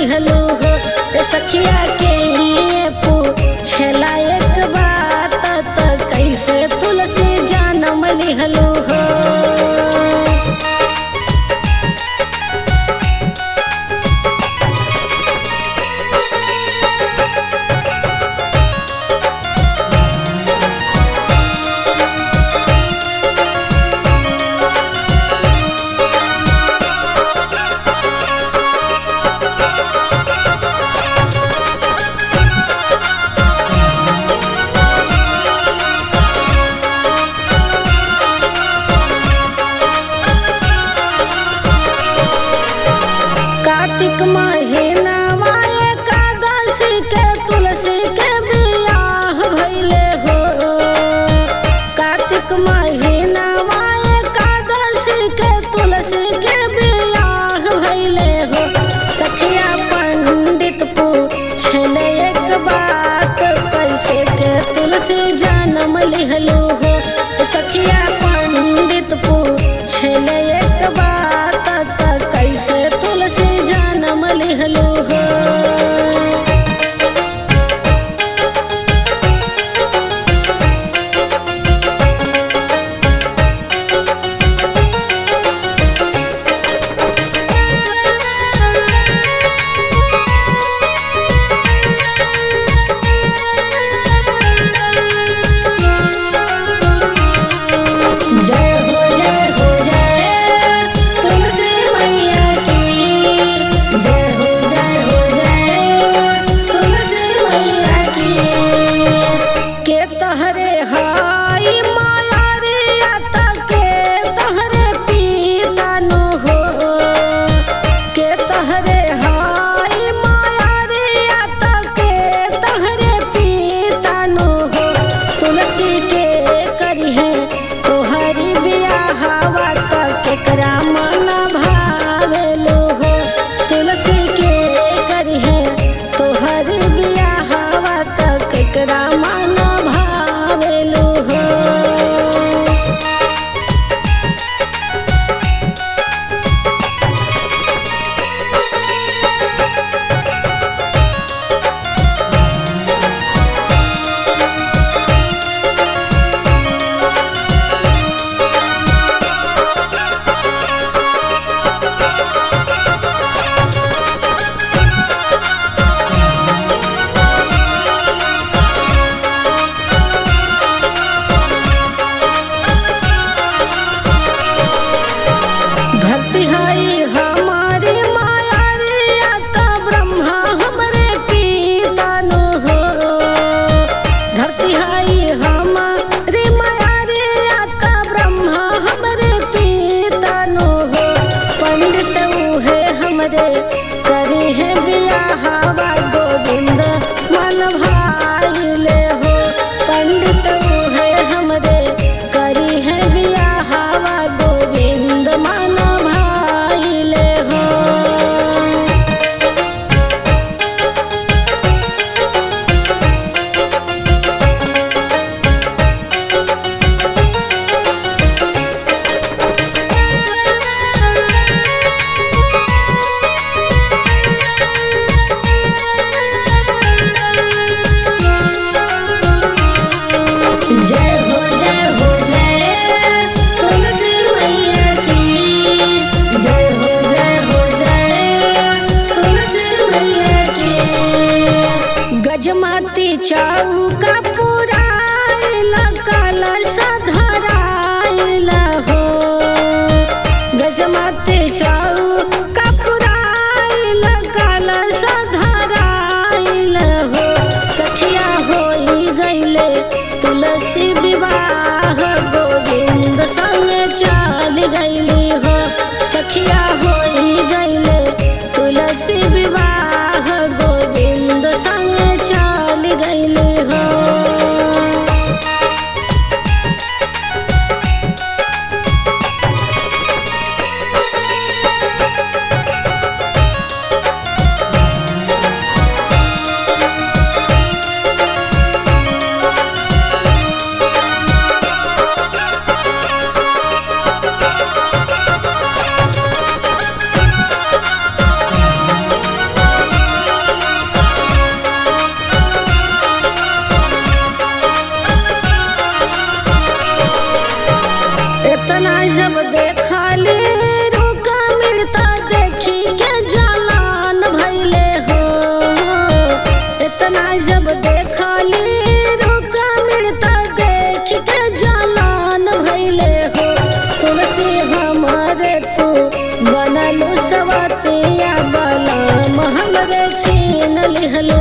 लिहलू हो। सखिया के ही पूछला एक बात त कैसे तुलसी जन्म लिहलू हो। कार्तिक महीनावा एकादशी के तुलसी के बियाह भइले हो। कार्तिक महीनावा एकादशी के तुलसी के बियाह भइले हो। सखिया पंडित पूछले एक बात कैसे के तुलसी जन्म लिहलू हो। सखिया पंडित पूछले एक बात कैसे तुलसी जन्म लिहलू हो। तहरे हाई मायारिया तके तहरे पीतानु हो। के तहरे हाई मायारिया तके तहरे पीतानु हो। तुलसी के करिहे तोहरी बियाहवा तक केकरा मन भावेलू हो। तुलसी के करिहे तोहरी बियाहवा तक केकरा मन भावेलू हो। धरती हाई हमारी मायारिया त ब्रह्मा हमरे पीतानु हो। धरती हाई हमारी मायारिया त ब्रह्मा हमरे पीतानु हो। पंडित उहे हमरे करी है बियाहवा गोविंद मन भाइले हो। पंडित उहे हमरे करी है बियाहवा गोविंद मन भाइले हो। जय हो जय हो जय तुलसी मैया की। जय हो जय तुलसी मैया की। गजमती चौका पुराइला कलश धराइला हो। गजमती चौका पुराइला कलश धराइला हो। सखिया होई गईले तुलसी विवाह गोविंद संग चल गईली हो। सखिया होई गईले तुलसी विवाह गोविंद संग चल गईली हो। जब देखली रुका मिलता देख के जलान भइले हो तुलसी हमारे तू बनलू सवतिया बलम हमरे छीन लिहलू